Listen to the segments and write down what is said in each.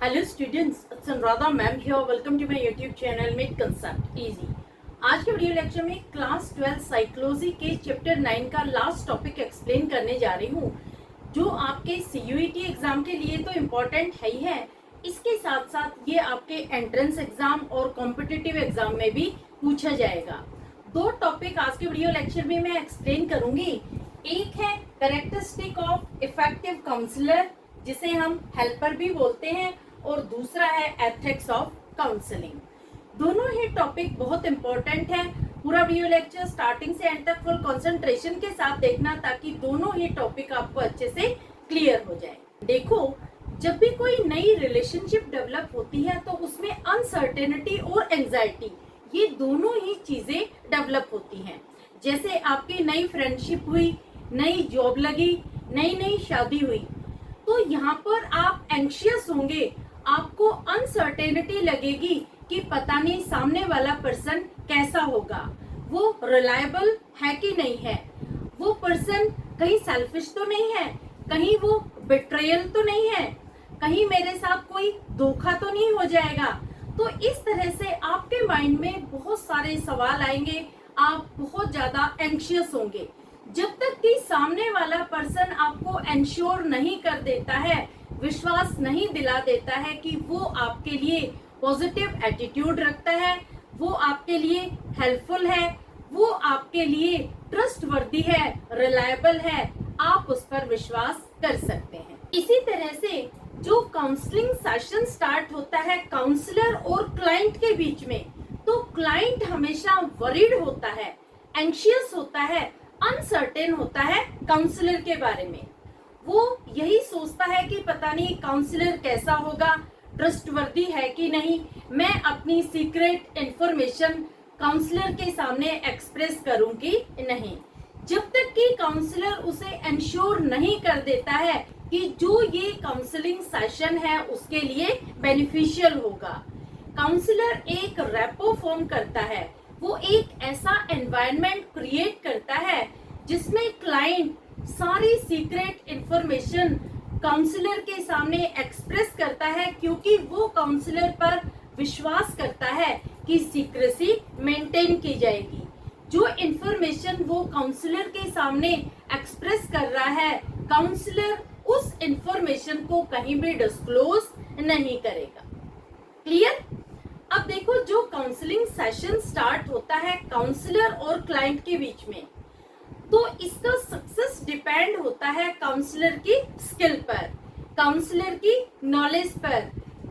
Hello students, Anuradha ma'am here. Welcome to my YouTube channel make concept easy. आज के video lecture में class 12 psychology के chapter 9 का last topic explain करने जा रही हूँ, जो आपके सीयूईटी एग्जाम के लिए तो इम्पोर्टेंट है ही है। इसके साथ साथ ये आपके एंट्रेंस एग्जाम और कॉम्पिटिटिव एग्जाम में भी पूछा जाएगा। दो टॉपिक आज के वीडियो लेक्चर में मैं एक्सप्लेन करूंगी। एक है कैरेक्टरिस्टिक ऑफ इफेक्टिव काउंसलर, जिसे हम हेल्पर भी बोलते हैं, और दूसरा है एथिक्स ऑफ काउंसलिंग। दोनों ही टॉपिक बहुत इंपॉर्टेंट है। पूरा वीडियो लेक्चर स्टार्टिंग से एंड तक फुल कंसंट्रेशन के साथ देखना, ताकि दोनों ही टॉपिक आपको अच्छे से क्लियर हो जाए। देखो, जब भी कोई नई रिलेशनशिप डेवलप होती है तो उसमें अनसर्टेनिटी और एंजाइटी, ये दोनों ही चीजें डेवलप होती हैं। जैसे आपकी नई फ्रेंडशिप हुई, नई जॉब लगी, नई शादी हुई, तो यहाँ पर आप एंग्शियस होंगे, आपको अनसर्टेनिटी लगेगी कि पता नहीं सामने वाला पर्सन कैसा होगा, वो रिलायबल है कि नहीं है, वो पर्सन कहीं सेल्फिश तो नहीं है, कहीं वो बिट्रेयल तो नहीं है, कहीं मेरे साथ कोई धोखा तो नहीं हो जाएगा। तो इस तरह से आपके माइंड में बहुत सारे सवाल आएंगे, आप बहुत ज्यादा एंग्शियस होंगे। जब तक कि सामने वाला पर्सन आपको एंश्योर नहीं कर देता है, विश्वास नहीं दिला देता है कि वो आपके लिए पॉजिटिव एटीट्यूड रखता है, वो आपके लिए हेल्पफुल है, वो आपके लिए ट्रस्टवर्दी है, रिलायबल है, आप उस पर विश्वास कर सकते हैं। इसी तरह से जो काउंसलिंग सेशन स्टार्ट होता है काउंसलर और क्लाइंट के बीच में, तो क्लाइंट हमेशा वरीड होता है, एंग्शियस होता है, अनसर्टेन होता है काउंसलर के बारे में। वो यही सोचता है कि पता नहीं काउंसलर कैसा होगा, ट्रस्टवर्दी है कि नहीं, मैं अपनी सीक्रेट इंफॉर्मेशन काउंसलर के सामने एक्सप्रेस करूं कि नहीं। जब तक कि काउंसलर उसे इंश्योर नहीं कर देता है कि जो ये काउंसलिंग सेशन है उसके लिए बेनिफिशियल होगा। काउंसलर एक रेपो फॉर्म करता है, वो एक ऐसा एनवायरनमेंट क्रिएट करता है जिसमें क्लाइंट सारी सीक्रेट इंफॉर्मेशन काउंसलर के सामने एक्सप्रेस करता है, क्योंकि वो काउंसलर पर विश्वास करता है कि सीक्रेसी मेंटेन की जाएगी। जो इंफॉर्मेशन वो काउंसलर के सामने एक्सप्रेस कर रहा है, काउंसलर उस इंफॉर्मेशन को कहीं भी डिस्क्लोज नहीं करेगा। क्लियर? अब देखो, जो काउंसलिंग सेशन स्टार्ट होता है काउंसलर और क्लाइंट के बीच में, तो इसका सक्सेस डिपेंड होता है काउंसलर की स्किल पर, काउंसलर की नॉलेज पर,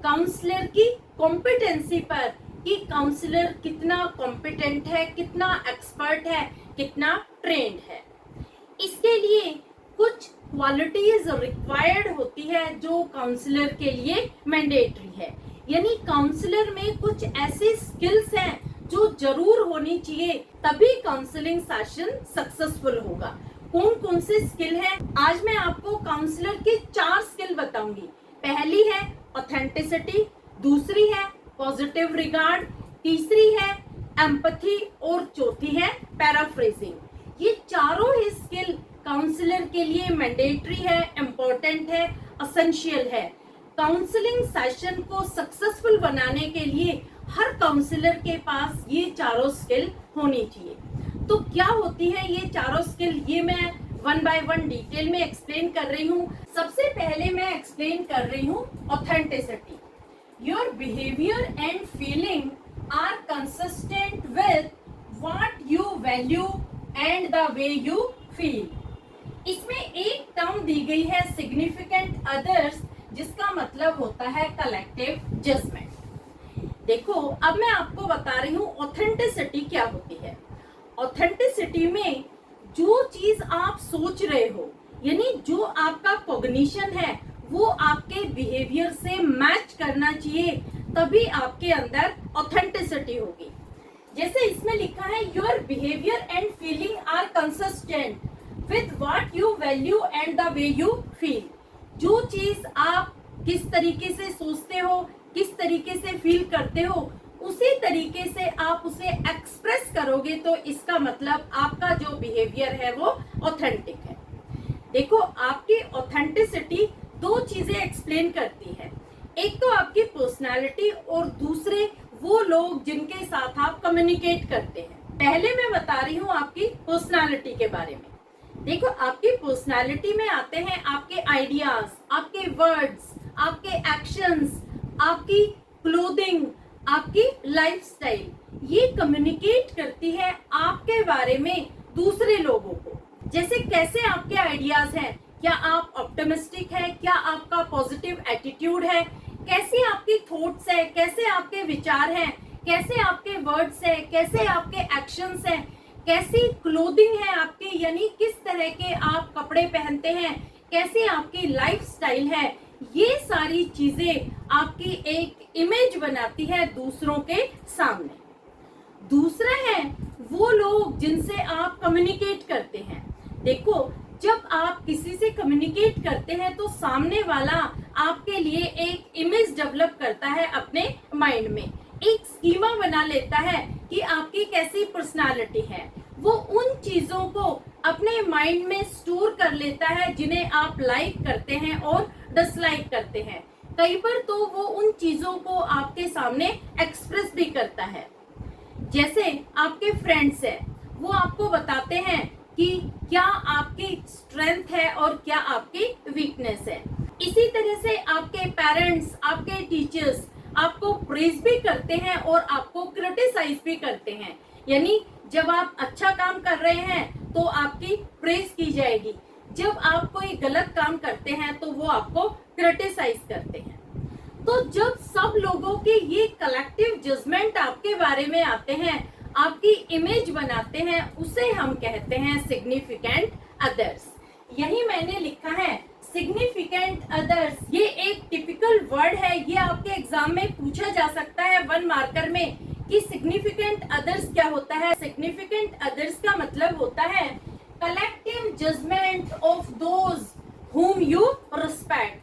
काउंसलर की कॉम्पिटेंसी पर, कि काउंसलर कितना कॉम्पिटेंट है, कितना एक्सपर्ट है, कितना ट्रेंड है। इसके लिए कुछ क्वालिटीज रिक्वायर्ड होती है जो काउंसलर के लिए मैंडेटरी है। यानी काउंसलर में कुछ ऐसी स्किल्स हैं जो जरूर होनी चाहिए, तभी काउंसलिंग सेशन सक्सेसफुल होगा। कौन कौन से स्किल है, आज मैं आपको काउंसलर की 4 स्किल बताऊंगी। पहली है ऑथेंटिसिटी, दूसरी है पॉजिटिव रिगार्ड, तीसरी है एम्पैथी और चौथी है पैराफ्रेजिंग। ये चारों ही स्किल काउंसलर के लिए मैंडेटरी है, इम्पोर्टेंट है, एसेंशियल है। काउंसलिंग सेशन को सक्सेसफुल बनाने के लिए हर काउंसलर के पास ये चारों स्किल होनी चाहिए। तो क्या होती है ये चारों स्किल, ये मैं 1 बाय 1 डिटेल में एक्सप्लेन कर रही हूँ। सबसे पहले मैं एक्सप्लेन कर रही हूँ authenticity. Your behaviour and feeling are consistent with what you value and the way you feel. इसमें एक टर्म दी गई है सिग्निफिकेंट अदर्स, जिसका मतलब होता है कलेक्टिव जजमेंट। देखो, अब मैं आपको बता रही हूँ ऑथेंटिसिटी क्या होती है। ऑथेंटिसिटी में जो चीज आप सोच रहे हो, यानी जो आपका कॉग्निशन है, वो आपके बिहेवियर से मैच करना चाहिए, तभी आपके अंदर ऑथेंटिसिटी होगी। जैसे इसमें लिखा है, your behaviour and feeling are consistent with what you value and the way you feel. जो चीज आप किस तरीके से सोचते हो, किस तरीके से फील करते हो, उसी तरीके से आप उसे एक्सप्रेस करोगे, तो इसका मतलब आपका जो बिहेवियर है वो ऑथेंटिक है। देखो, आपकी ऑथेंटिसिटी 2 चीजें एक्सप्लेन करती है। एक तो आपकी पर्सनालिटी और दूसरे वो लोग जिनके साथ आप कम्युनिकेट करते हैं। पहले मैं बता रही हूँ आपकी पर्सनालिटी के बारे में। देखो, आपकी पर्सनालिटी में आते हैं आपके आइडियाज, आपके वर्ड्स, आपके एक्शंस, आपकी क्लोथिंग, आपकी लाइफस्टाइल। ये कम्युनिकेट करती है आपके बारे में दूसरे लोगों को। जैसे कैसे आपके आइडियाज हैं, क्या आप ऑप्टिमिस्टिक है, क्या आपका पॉजिटिव एटीट्यूड है, कैसी आपकी थॉट्स है, कैसे आपके विचार हैं, कैसे आपके वर्ड्स है, कैसे आपके एक्शंस हैं, कैसी क्लोथिंग है आपकी, यानी किस तरह के आप कपड़े पहनते हैं, कैसी आपकी लाइफस्टाइल है। ये सारी चीजें आपकी एक इमेज बनाती है दूसरों के सामने। दूसरा है वो लोग जिनसे आप कम्युनिकेट करते हैं। देखो, जब आप किसी से कम्युनिकेट करते हैं तो सामने वाला आपके लिए एक इमेज डेवलप करता है अपने माइंड में, एक स्कीमा बना लेता है कि आपकी कैसी पर्सनालिटी है। वो उन चीजों को अपने माइंड में स्टोर कर लेता है जिन्हें आप लाइक करते हैं और डिसलाइक करते हैं। कई बार तो वो उन चीजों को आपके सामने एक्सप्रेस भी करता है। जैसे आपके फ्रेंड्स है, वो आपको बताते हैं कि क्या आपकी स्ट्रेंथ है और क्या आपकी वीकनेस है। इसी तरह से आपके पेरेंट्स, आपके टीचर्स आपको प्रेज भी करते हैं और आपको क्रिटिसाइज भी करते हैं। यानी जब आप अच्छा काम कर रहे हैं तो आपकी प्रेज की जाएगी, जब आप कोई गलत काम करते हैं तो वो आपको क्रिटिसाइज करते हैं। तो जब सब लोगों के ये कलेक्टिव जजमेंट आपके बारे में आते हैं, आपकी इमेज बनाते हैं, उसे हम कहते हैं सिग्निफिकेंट अदर्स। यही मैंने लिखा है, सिग्निफिकेंट अदर्स। ये एक टिपिकल वर्ड है, ये आपके एग्जाम में पूछा जा सकता है 1 मार्कर में कि सिग्निफिकेंट अदर्स क्या होता है। सिग्निफिकेंट अदर्स का मतलब होता है collective judgement of those whom you respect।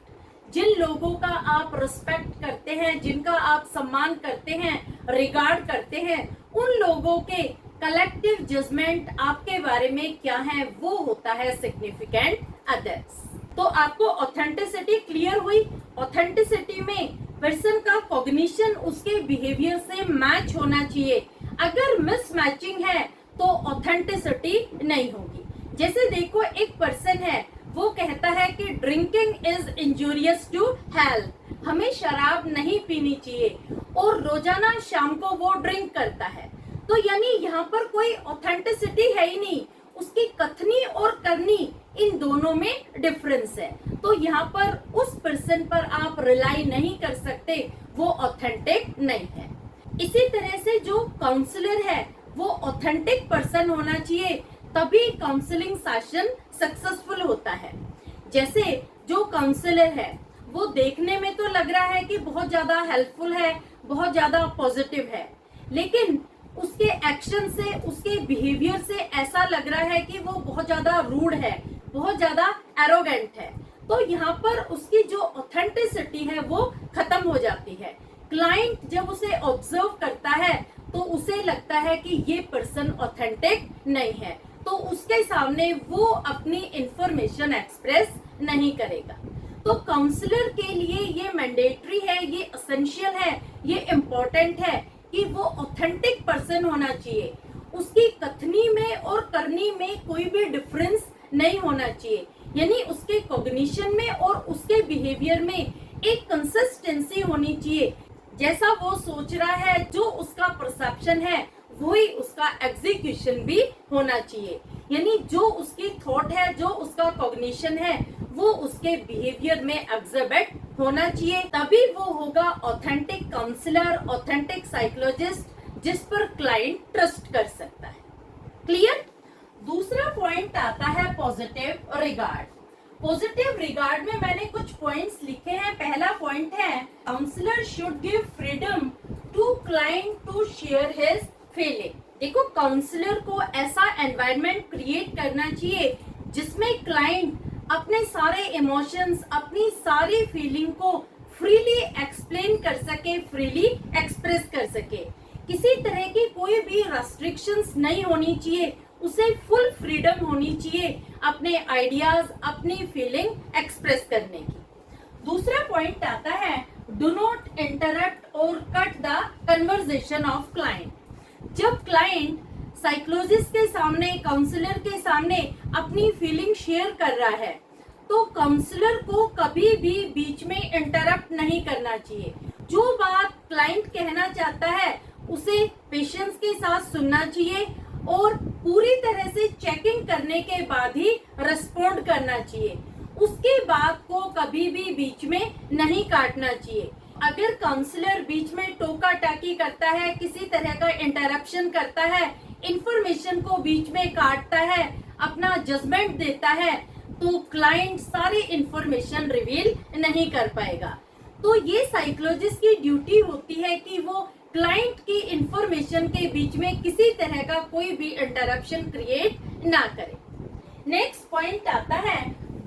जिन लोगों का आप रिस्पेक्ट करते हैं, जिनका आप सम्मान करते हैं, रिगार्ड करते हैं, उन लोगों के कलेक्टिव जजमेंट आपके बारे में क्या है, वो होता है सिग्निफिकेंट अदर्स। तो आपको ऑथेंटिसिटी क्लियर हुई। ऑथेंटिसिटी में पर्सन का कॉग्निशन उसके बिहेवियर से मैच होना चाहिए। अगर मिसमैचिंग है तो ऑथेंटिसिटी नहीं होगी। जैसे देखो, एक पर्सन है, वो कहता है कि drinking is injurious to health, हमें शराब नहीं पीनी चाहिए, और रोजाना शाम को वो ड्रिंक करता है। तो यानी यहाँ पर कोई ऑथेंटिसिटी है ही नहीं, उसकी कथनी और करनी इन दोनों में डिफरेंस है। तो यहाँ पर उस पर्सन पर आप रिलाई नहीं कर सकते, वो ऑथेंटिक नहीं है। इसी तरह से जो काउंसलर है वो ऑथेंटिक पर्सन होना चाहिए, तभी काउंसलिंग सेशन सक्सेसफुल होता है। जैसे जो काउंसलर है वो देखने में तो लग रहा है कि बहुत ज्यादा हेल्पफुल है, बहुत ज्यादा पॉजिटिव है, लेकिन उसके एक्शन से, उसके बिहेवियर से ऐसा लग रहा है कि वो बहुत ज्यादा रूड है, बहुत ज्यादा एरोगेंट है। तो यहाँ पर उसकी जो ऑथेंटिसिटी है वो खत्म हो जाती है। क्लाइंट जब उसे ऑब्जर्व करता है तो उसे लगता है कि ये पर्सन ऑथेंटिक नहीं है, तो उसके सामने वो अपनी इंफॉर्मेशन एक्सप्रेस नहीं करेगा। तो काउंसलर के लिए ये मैंडेटरी है, ये एसेंशियल है, ये इम्पोर्टेंट है कि वो ऑथेंटिक पर्सन होना चाहिए। उसकी कथनी में और करनी में कोई भी डिफरेंस नहीं होना चाहिए, यानी उसके कॉग्निशन में और उसके बिहेवियर में एक कंसिस्टेंसी होनी चाहिए। जैसा वो सोच रहा है, जो उसका परसेप्शन है, वही उसका एग्जीक्यूशन भी होना चाहिए। यानी जो उसकी थॉट है, जो उसका कॉग्निशन है, वो उसके बिहेवियर में एग्जिबिट होना चाहिए। तभी वो होगा ऑथेंटिक काउंसलर, ऑथेंटिक साइकोलॉजिस्ट, जिस पर क्लाइंट ट्रस्ट कर सकता है। क्लियर? दूसरा पॉइंट आता है पॉजिटिव रिगार्ड। पॉजिटिव रिगार्ड में मैंने कुछ पॉइंट्स लिखे हैं। पहला पॉइंट है, counsellor should give freedom to client to share his feeling. देखो, काउंसलर को ऐसा एनवायरनमेंट क्रिएट करना चाहिए जिसमें क्लाइंट अपने सारे इमोशंस, अपनी सारी फीलिंग को फ्रीली एक्सप्लेन कर सके, फ्रीली एक्सप्रेस कर सके। किसी तरह की कोई भी रेस्ट्रिक्शंस नहीं होनी चाहिए, उसे फुल फ्रीडम होनी चाहिए अपने आइडियाज, अपनी फीलिंग एक्सप्रेस करने की। दूसरा पॉइंट आता है, डू इंटरप्ट और cut the conversation of client. जब क्लाइंट साइकोलॉजिस्ट के सामने, काउंसलर के सामने अपनी फीलिंग शेयर कर रहा है तो काउंसलर को कभी भी बीच में इंटरप्ट नहीं करना चाहिए। जो बात क्लाइंट कहना चाहता है उसे पेशेंस के साथ सुनना चाहिए और पूरी तरह से चेकिंग करने के बाद ही रिस्पॉन्ड करना चाहिए। उसके बाद को कभी भी बीच में नहीं काटना चाहिए। अगर काउंसलर बीच में टोका टाकी करता है, किसी तरह का इंटरप्शन करता है, इंफॉर्मेशन को बीच में काटता है, अपना जजमेंट देता है, तो क्लाइंट सारी इंफॉर्मेशन रिवील नहीं कर पाएगा। तो ये साइकोलॉजिस्ट की ड्यूटी होती है कि वो क्लाइंट की इंफॉर्मेशन के बीच में किसी तरह का कोई भी इंटरप्शन क्रिएट ना करे। नेक्स्ट पॉइंट आता है,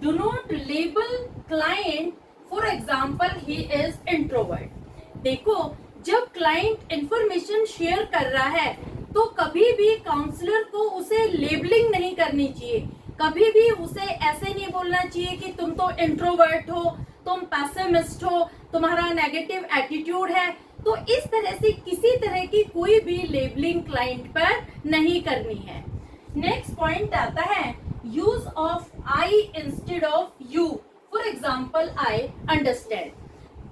do not label client for example he is introvert. देखो, जब क्लाइंट इंफॉर्मेशन शेयर कर रहा है तो कभी भी काउंसलर को उसे लेबलिंग नहीं करनी चाहिए। कभी भी उसे ऐसे नहीं बोलना चाहिए कि तुम तो इंट्रोवर्ट हो, तुम पेसिमिस्ट हो, तुम्हारा नेगेटिव एटीट्यूड है। तो इस तरह से किसी तरह की कोई भी लेबलिंग क्लाइंट पर नहीं करनी है। नेक्स्ट पॉइंट आता है, use of I instead of you. For example, I understand.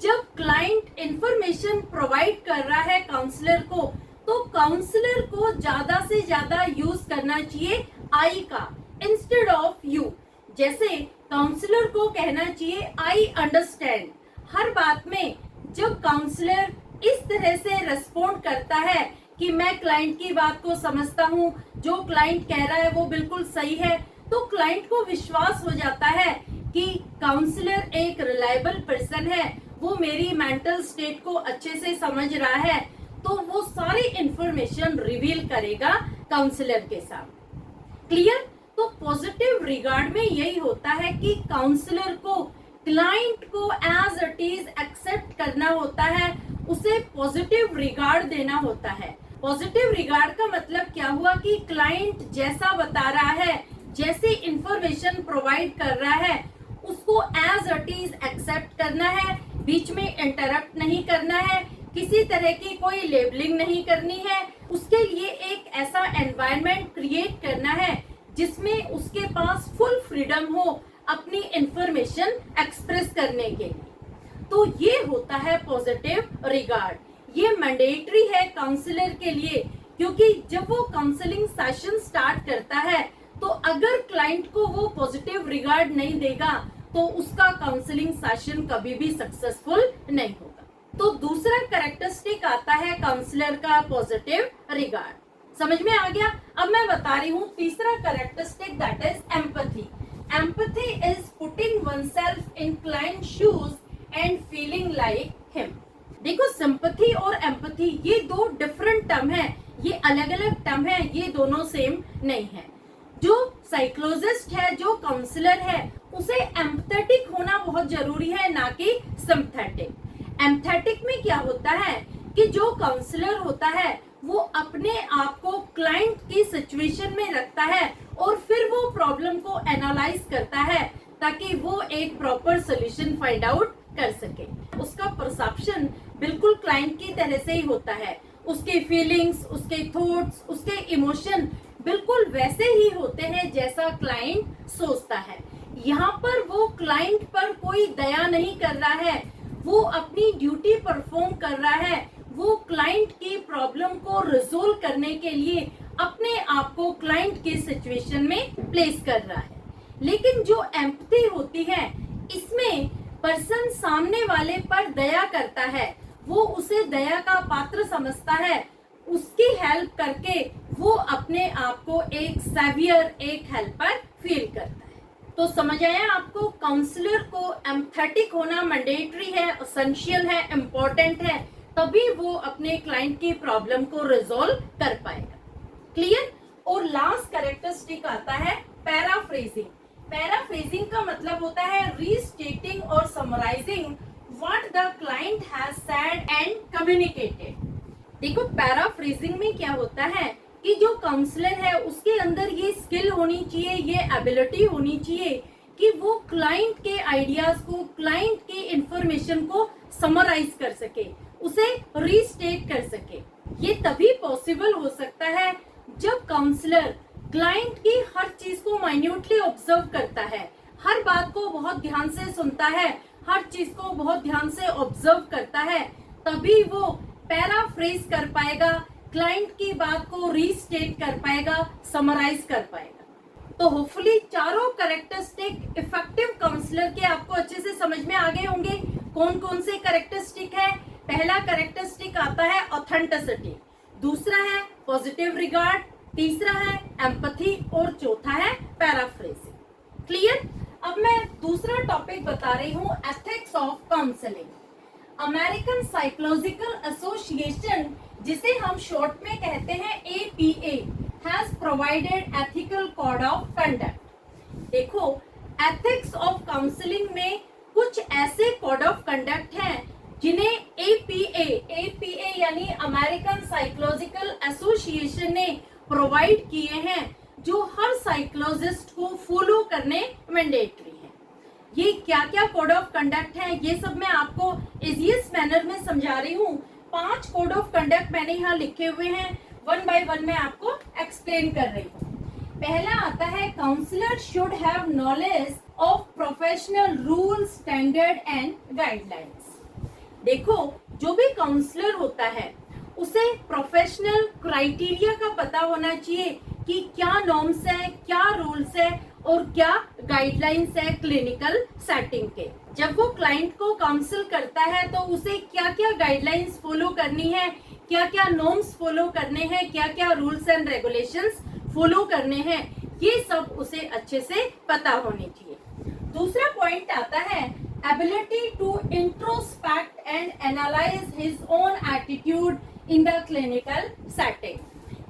जब क्लाइंट इंफॉर्मेशन प्रोवाइड कर रहा है काउंसलर को तो काउंसलर को ज्यादा से ज्यादा यूज करना चाहिए आई का इंस्टेड ऑफ यू। जैसे काउंसलर को कहना चाहिए आई अंडरस्टैंड। हर बात में जब काउंसलर इस तरह से रिस्पॉन्ड करता है कि मैं क्लाइंट की बात को समझता हूँ, जो क्लाइंट कह रहा है वो बिल्कुल सही है, तो क्लाइंट को विश्वास हो जाता है कि काउंसलर एक रिलायबल पर्सन है, वो मेरी मेंटल स्टेट को अच्छे से समझ रहा है, तो वो सारी इंफॉर्मेशन रिवील करेगा काउंसलर के साथ। क्लियर? तो पॉजिटिव रिगार्ड में यही होता है कि काउंसलर को क्लाइंट को एज इट इज एक्सेप्ट करना होता है, उसे पॉजिटिव रिगार्ड देना होता है। पॉजिटिव रिगार्ड का मतलब क्या हुआ कि क्लाइंट जैसा बता रहा है, जैसी इंफॉर्मेशन प्रोवाइड कर रहा है, उसको एज इट इज एक्सेप्ट करना है, बीच में इंटरप्ट नहीं करना है, किसी तरह की कोई लेबलिंग नहीं करनी है। उसके लिए एक ऐसा एनवायरनमेंट क्रिएट करना है जिसमें उसके पास फुल फ्रीडम हो अपनी इंफॉर्मेशन एक्सप्रेस करने के लिए। तो ये होता है पॉजिटिव रिगार्ड। ये मैंडेटरी है काउंसलर के लिए, क्योंकि जब वो काउंसलिंग सेशन स्टार्ट करता है तो अगर क्लाइंट को वो पॉजिटिव रिगार्ड नहीं देगा तो उसका काउंसलिंग सेशन कभी भी सक्सेसफुल नहीं होगा। तो दूसरा कैरेक्टरिस्टिक आता है काउंसलर का पॉजिटिव रिगार्ड। समझ में आ गया? अब मैं बता रही हूँ तीसरा characteristic, that is empathy. Empathy is putting oneself in client shoes and feeling like him। देखो, सिंपैथी और एम्पैथी ये दो डिफरेंट टर्म है, ये अलग अलग टर्म है, ये दोनों सेम नहीं है। जो साइकोलॉजिस्ट है, जो काउंसलर है, उसे एम्पैथेटिक होना बहुत जरूरी है, ना कि सिंपैथेटिक। एम्पैथेटिक में क्या होता है कि जो काउंसलर होता है वो अपने आप को क्लाइंट की सिचुएशन में रखता है और फिर वो प्रॉब्लम को एनालाइज करता है ताकि वो एक प्रॉपर सॉल्यूशन फाइंड आउट कर सके। उसका परसेप्शन बिल्कुल क्लाइंट की तरह से ही होता है, उसके फीलिंग्स, उसके थॉट्स, उसके इमोशन बिल्कुल वैसे ही होते हैं जैसा क्लाइंट सोचता है। यहाँ पर वो क्लाइंट पर कोई दया नहीं कर रहा है, वो अपनी ड्यूटी परफॉर्म कर रहा है, वो क्लाइंट की प्रॉब्लम को रिजोल्व करने के लिए अपने आप को क्लाइंट की सिचुएशन में प्लेस कर रहा है। लेकिन जो एम्पैथी होती है, इसमें पर्सन सामने वाले पर दया करता है, वो उसे दया का पात्र समझता है, उसकी हेल्प करके वो अपने आप को एक सेवियर, एक हेल्पर फील करता है। तो समझ आया आपको? काउंसलर को एम्पैथेटिक होना मैंडेटरी है, एसेंशियल है, इम्पोर्टेंट है, तभी वो अपने क्लाइंट की प्रॉब्लम को रिजॉल्व कर पाएगा। क्लियर? और लास्ट कैरेक्टरिस्टिक आता है पैराफ्रेजिंग। पैराफ्रेजिंग का मतलब होता है रीस्टेटिंग और summarising what the client has said and communicated. देखो, पैराफ्रेजिंग में क्या होता है कि जो काउंसलर है उसके अंदर ये स्किल होनी चाहिए, ये एबिलिटी होनी चाहिए कि वो क्लाइंट के आइडियाज को, क्लाइंट की इंफॉर्मेशन को समराइज कर सके, उसे रीस्टेट कर सके। ये तभी पॉसिबल हो सकता है जब काउंसलर क्लाइंट की हर चीज को माइन्यूटली ऑब्जर्व करता है, हर बात को बहुत ध्यान से सुनता है, हर चीज को बहुत ध्यान से ऑब्जर्व करता है, तभी वो पैराफ्रेज कर पाएगा, क्लाइंट की बात को रीस्टेट कर पाएगा, समराइज कर पाएगा। तो होपफुली चारों कैरेक्टरिस्टिक इफेक्टिव काउंसलर के आपको अच्छे से समझ में आ गए होंगे। कौन कौन से कैरेक्टरिस्टिक है? पहला कैरेक्टरिस्टिक आता है ऑथेंटिसिटी, दूसरा है पॉजिटिव रिगार्ड, तीसरा है एम्पैथी और चौथा है पैराफ्रेजिंग। क्लियर? अब मैं दूसरा टॉपिक बता रही हूँ, ethics of counselling. American psychological association, जिसे हम शॉर्ट में कहते हैं APA, has provided ethical code of conduct. देखो, एथिक्स ऑफ काउंसलिंग में कुछ ऐसे कोड ऑफ कंडक्ट हैं जिन्हें APA यानी अमेरिकन साइकोलॉजिकल एसोसिएशन ने प्रोवाइड किए हैं, जो हर साइकोलॉजिस्ट को फॉलो करने मैंडेटरी है। ये क्या क्या कोड ऑफ कंडक्ट है, ये सब मैं आपको इजीएस्ट मैनर में समझा रही हूँ। 5 कोड ऑफ कंडक्ट मैंने यहाँ लिखे हुए हैं, वन बाय वन मैं आपको एक्सप्लेन कर रही हूँ। पहला आता है, counsellor should have knowledge of professional rule, standard and guidelines. देखो, जो भी काउंसलर होता है उसे प्रोफेशनल क्राइटेरिया का पता होना चाहिए कि क्या नॉर्म्स है, क्या रूल्स है और क्या गाइडलाइंस है क्लिनिकल सेटिंग के। जब वो क्लाइंट को काउंसिल करता है तो उसे क्या क्या गाइडलाइंस फॉलो करनी है, क्या क्या नॉर्म्स फॉलो करने हैं, क्या क्या रूल्स एंड रेगुलेशंस फॉलो करने हैं, ये सब उसे अच्छे से पता होनी चाहिए। दूसरा पॉइंट आता है, ability to introspect and analyse his own attitude in the clinical setting.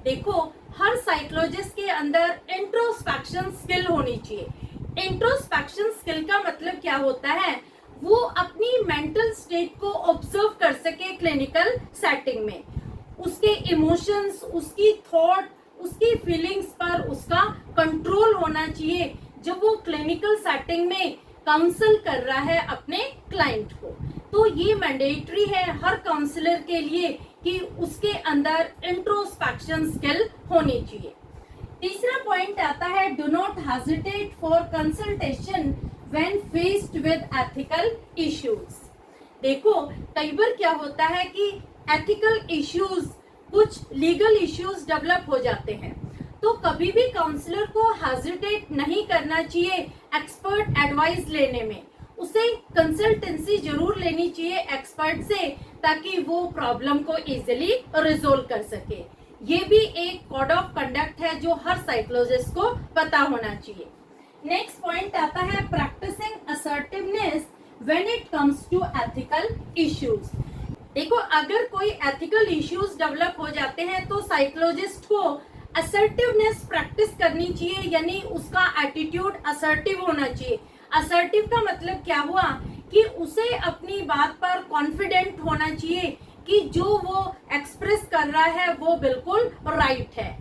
देखो, हर साइकोलॉजिस्ट के अंदर इंट्रोस्पेक्शन स्किल होनी चाहिए। इंट्रोस्पेक्शन स्किल का मतलब क्या होता है? वो अपनी मेंटल स्टेट को ऑब्जर्व कर सके क्लिनिकल सेटिंग में, उसके इमोशंस, उसकी थॉट, उसकी फीलिंग्स पर उसका कंट्रोल होना चाहिए जब वो क्लिनिकल सेटिंग में काउंसल कर रहा है अपने क्लाइंट को। तो ये मैंडेटरी है हर काउंसलर के लिए कि उसके अंदर इंट्रोस्पेक्शन स्किल होनी चाहिए। तीसरा पॉइंट आता है, do not hesitate for consultation when faced with ethical issues. देखो, कई बार क्या होता है कि एथिकल इश्यूज, कुछ लीगल इश्यूज डेवलप हो जाते हैं, तो कभी भी काउंसलर को हेजिटेट नहीं करना चाहिए एक्सपर्ट एडवाइस लेने में। उसे कंसल्टेंसी जरूर लेनी चाहिए एक्सपर्ट से, ताकि वो प्रॉब्लम को इजीली रिजोल्व कर सके। ये भी एक कोड ऑफ कंडक्ट है जो हर साइकोलॉजिस्ट को पता होना चाहिए। नेक्स्ट पॉइंट आता है, practising assertiveness when it comes to ethical issues. देखो, अगर कोई एथिकल इश्यूज डेवलप हो जाते हैं तो साइकोलॉजिस्ट को असर्टिवनेस प्रैक्टिस करनी चाहिए, यानी उसका एटीट्यूड असर्टिव होना चाहिए। असर्टिव का मतलब क्या हुआ कि उसे अपनी बात पर कॉन्फिडेंट होना चाहिए कि जो वो एक्सप्रेस कर रहा है वो बिल्कुल राइट है।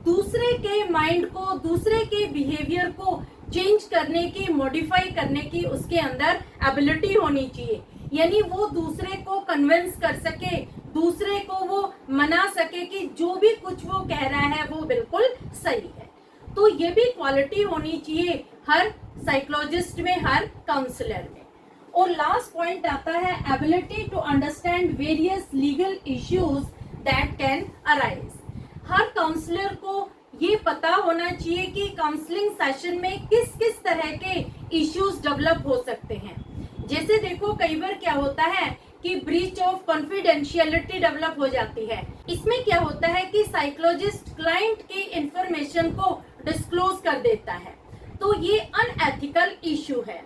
दूसरे के माइंड को, दूसरे के बिहेवियर को चेंज करने की, मॉडिफाई करने की उसके अंदर एबिलिटी होनी चाहिए, यानी वो दूसरे को कन्विंस कर सके, दूसरे को वो मना सके कि जो भी कुछ वो कह रहा है वो बिल्कुल सही है। तो ये भी क्वालिटी होनी चाहिए हर साइकोलॉजिस्ट में, हर काउंसलर में। और लास्ट पॉइंट आता है, ability to understand various legal issues that can arise. हर काउंसलर को ये पता होना चाहिए कि काउंसलिंग सेशन में किस किस तरह के इश्यूज डेवलप हो सकते हैं। जैसे देखो, कई बार क्या होता है कि ब्रीच ऑफ कॉन्फिडेंशियलिटी डेवलप हो जाती है। इसमें क्या होता है कि साइकोलॉजिस्ट क्लाइंट की इंफॉर्मेशन को डिस्क्लोज कर देता है, तो ये अनएथिकल इश्यू है।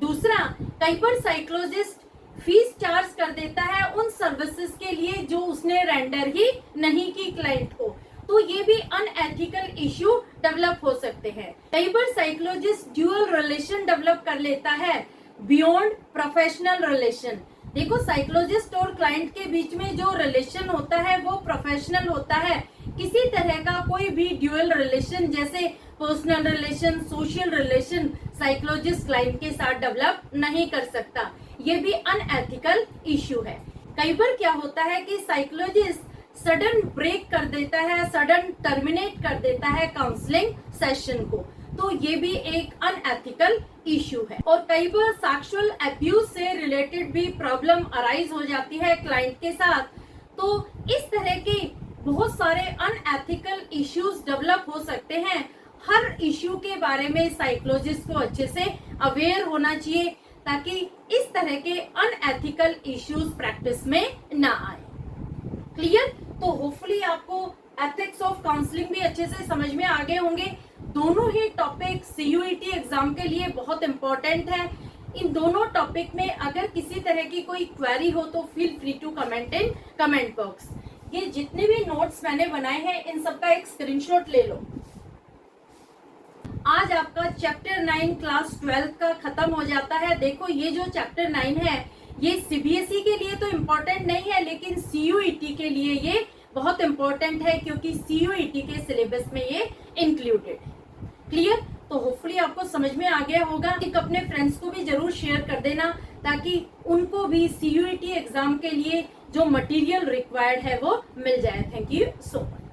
दूसरा, कई बार साइकोलॉजिस्ट फीस चार्ज कर देता है उन सर्विसेज के लिए जो उसने रेंडर ही नहीं की क्लाइंट को, तो ये भी अनएथिकल इश्यू डेवलप हो सकते हैं। कई बार साइकोलॉजिस्ट ड्यूअल रिलेशन डेवलप कर लेता है बियॉन्ड प्रोफेशनल रिलेशन, देखो, साइकोलॉजिस्ट और क्लाइंट के बीच में जो रिलेशन होता है वो प्रोफेशनल होता है। किसी तरह का कोई भी ड्यूअल रिलेशन जैसे personal relation, social relation psychologist client के साथ डेवलप नहीं कर सकता। ये भी अनएथिकल इश्यू है। कई बार क्या होता है कि साइकोलॉजिस्ट सडन ब्रेक कर देता है, सडन टर्मिनेट कर देता है काउंसलिंग सेशन को, तो ये भी एक अनएथिकल इश्यू है। और कई बार सेक्सुअल अब्यूज से रिलेटेड भी प्रॉब्लम अराइज हो जाती है क्लाइंट के साथ। तो इस तरह के बहुत सारे अनएथिकल इश्यूज डेवलप हो सकते हैं। हर इश्यू के बारे में साइकोलॉजिस्ट को अच्छे से अवेयर होना चाहिए ताकि इस तरह के अनएथिकल इश्यूज प्रैक्टिस में ना आए। क्लियर? तो होपफुली आपको एथिक्स ऑफ काउंसलिंग भी अच्छे से समझ में आ गए होंगे। दोनों ही टॉपिक सीयूईटी एग्जाम के लिए बहुत इंपॉर्टेंट है। इन दोनों टॉपिक में अगर किसी तरह की कोई क्वेरी हो तो feel free to comment in comment box. ये जितने भी नोट्स मैंने बनाए हैं इन सबका एक स्क्रीनशॉट ले लो। आज आपका चैप्टर 9 क्लास 12 का खत्म हो जाता है। देखो, ये जो चैप्टर 9 है ये सीबीएसई के लिए तो इम्पोर्टेंट नहीं है, लेकिन सीयूईटी के लिए ये बहुत इम्पोर्टेंट है क्योंकि सीयूईटी के सिलेबस में ये इंक्लूडेड है। क्लियर? तो होपफुली आपको समझ में आ गया होगा। एक अपने फ्रेंड्स को भी जरूर शेयर कर देना ताकि उनको भी सीयूईटी एग्जाम के लिए जो मटेरियल रिक्वायर्ड है वो मिल जाए। Thank you so much.